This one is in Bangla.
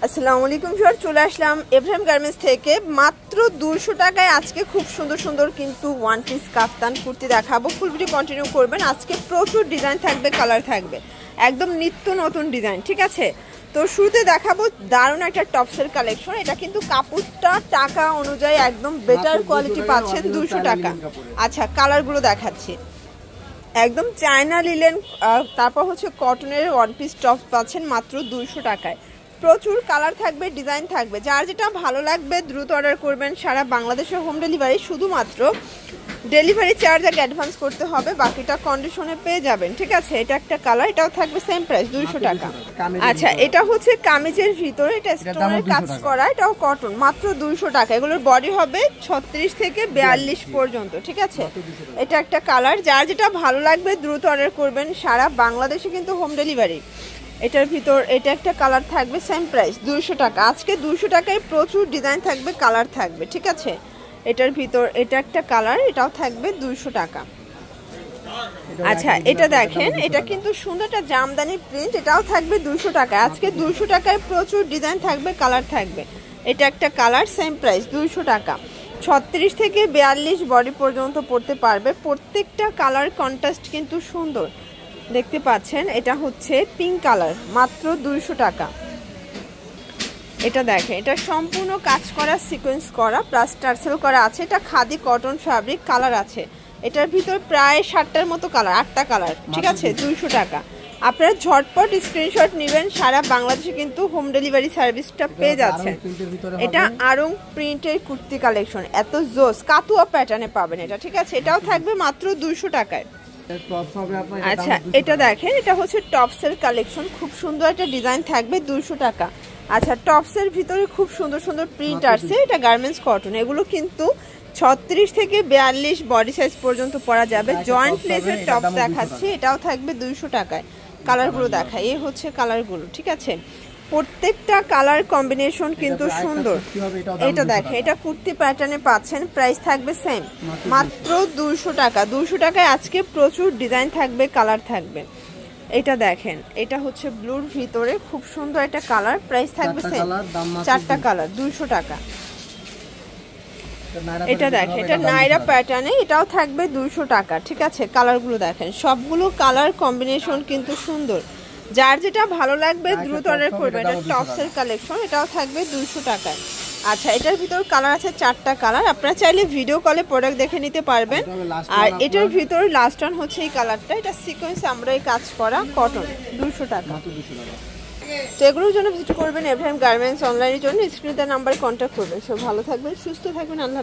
আসসালামু আলাইকুম ভিউয়ার, চলে আসলাম এভরিম গার্মেন্টস থেকে। মাত্র 200 টাকায় আজকে খুব সুন্দর সুন্দর কিন্তু ওয়ান পিস কাফতান কুর্তি দেখাবো। ফুল ভিডিও কন্টিনিউ করবেন। আজকে প্রচুর ডিজাইন থাকবে, কালার থাকবে, একদম নিত্য নতুন ডিজাইন, ঠিক আছে। তো শুরুতে দেখাবো দারুণ একটা টপসের কালেকশন। এটা কিন্তু কাপড়টা টাকা অনুযায়ী একদম বেটার কোয়ালিটি পাচ্ছেন 200 টাকা। আচ্ছা, কালারগুলো দেখাচ্ছি। একদম চায়না লিলেন, তারপর হচ্ছে কটনের ওয়ান পিস টপ পাচ্ছেন মাত্র 200 টাকায়। প্রচুর কালার থাকবে, ডিজাইন থাকবে, যার যেটা ভালো লাগবে দ্রুত অর্ডার করবেন। সারা বাংলাদেশের হোম ডেলিভারি, শুধুমাত্র ডেলিভারি চার্জ আগে অ্যাডভান্স করতে হবে, বাকিটা কন্ডিশনে পেয়ে যাবেন, ঠিক আছে। এটা একটা কালার, এটাও থাকবে সেম প্রাইস 200 টাকা। আচ্ছা, এটা হচ্ছে কামিজের ভিতরে, এটা স্টোনের কাজ করা, এটাও কটন, মাত্র 200 টাকা। এগুলোর বডি হবে 36 থেকে 42 পর্যন্ত, ঠিক আছে। এটা একটা কালার, যার যেটা ভালো লাগবে দ্রুত অর্ডার করবেন। সারা বাংলাদেশে কিন্তু হোম ডেলিভারি। এটার ভিতর এটা একটা কালার থাকবে, সেম প্রাইস 200 টাকা। আজকে 200 টাকায় প্রচুর ডিজাইন থাকবে, কালার থাকবে, ঠিক আছে। এটার ভিতর এটা একটা কালার, এটাও থাকবে 200 টাকা। আচ্ছা, এটা দেখেন, এটা কিন্তু সুন্দর একটা জামদানি প্রিন্ট, এটাও থাকবে 200 টাকা। আজকে 200 টাকায় প্রচুর ডিজাইন থাকবে, কালার থাকবে। এটা একটা কালার, সেম প্রাইস 200 টাকা। 36 থেকে 42 বডি পর্যন্ত পড়তে পারবে। প্রত্যেকটা কালার কন্ট্রাস্ট কিন্তু সুন্দর, দেখতে পাচ্ছেন। এটা হচ্ছে পিঙ্ক কালার, মাত্র 200 টাকা। এটা দেখেন, এটা সম্পূর্ণ কাজ করা, সিকোয়েন্স করা, প্লাস টার্সেল করা আছে। এটা খাদি কটন ফ্যাব্রিক, কালার আছে। এটার ভিতর প্রায় 60টার মতো কালার, 8টা কালার, ঠিক আছে। 200 টাকা। আপনারা ঝটপট স্ক্রিনশট নেবেন। সারা বাংলাদেশে কিন্তু হোম ডেলিভারি সার্ভিসটা পেয়ে যাচ্ছে। এটা আরং প্রিন্টের কুর্তি কালেকশন, এত জোস কাতুয়া প্যাটার্নে পাবেন এটা, ঠিক আছে। এটাও থাকবে মাত্র 200 টাকায়। আচ্ছা, এটা দেখেন, এটা হচ্ছে টপসের কালেকশন, খুব সুন্দর একটা ডিজাইন থাকবে, 200 টাকা। আচ্ছা, টপসের ভিতরে খুব সুন্দর সুন্দর প্রিন্ট আসছে, এটা গার্মেন্টস কটন। এগুলো কিন্তু 36 থেকে 42 বডি সাইজ পর্যন্ত পরা যাবে। জয়েন্ট লেসের টপস দেখাচ্ছি, এটাও থাকবে 200 টাকায়। কালারগুলো দেখাই, এই হচ্ছে কালারগুলো, ঠিক আছে। প্রত্যেকটা কালার কম্বিনেশন কিন্তু সুন্দর। এটা দেখে, এটা কুর্তি প্যাটার্নে পাচ্ছেন, প্রাইস থাকবে সেম, মাত্র 200 টাকা। 200 টাকায় আজকে প্রচুর ডিজাইন থাকবে, কালার থাকবে। এটা দেখেন, এটা হচ্ছে ব্লুর ভিতরে খুব সুন্দর একটা কালার, প্রাইস থাকবে সেম, 4টা কালার, 200 টাকা। এটা দেখেন, এটা নাইরা প্যাটার্নে, এটাও থাকবে 200 টাকা, ঠিক আছে। কালারগুলো দেখেন, সবগুলো কালার কম্বিনেশন কিন্তু সুন্দর, যার যেটা ভালো লাগবে দ্রুত অর্ডার করবেন। এটা টপসের কালেকশন, এটাও থাকবে 200 টাকায়। আচ্ছা, এটার ভিতর কালার আছে 4টা কালার, আপনারা চাইলে ভিডিও কলে প্রোডাক্ট দেখে নিতে পারবেন। আর এটার ভিতর লাস্ট ওয়ান হচ্ছে এই কালারটা, এটা সিকোয়েন্স আমরা এই কাজ করা, কটন, 200 টাকা। তো এগুলোর জন্য ভিজিট করবেন এভরিম গার্মেন্টস অনলাইনের জন্য, স্ক্রিনে নাম্বার কন্ট্যাক্ট করবেন। সব ভালো থাকবেন, সুস্থ থাকবেন, আল্লাহ।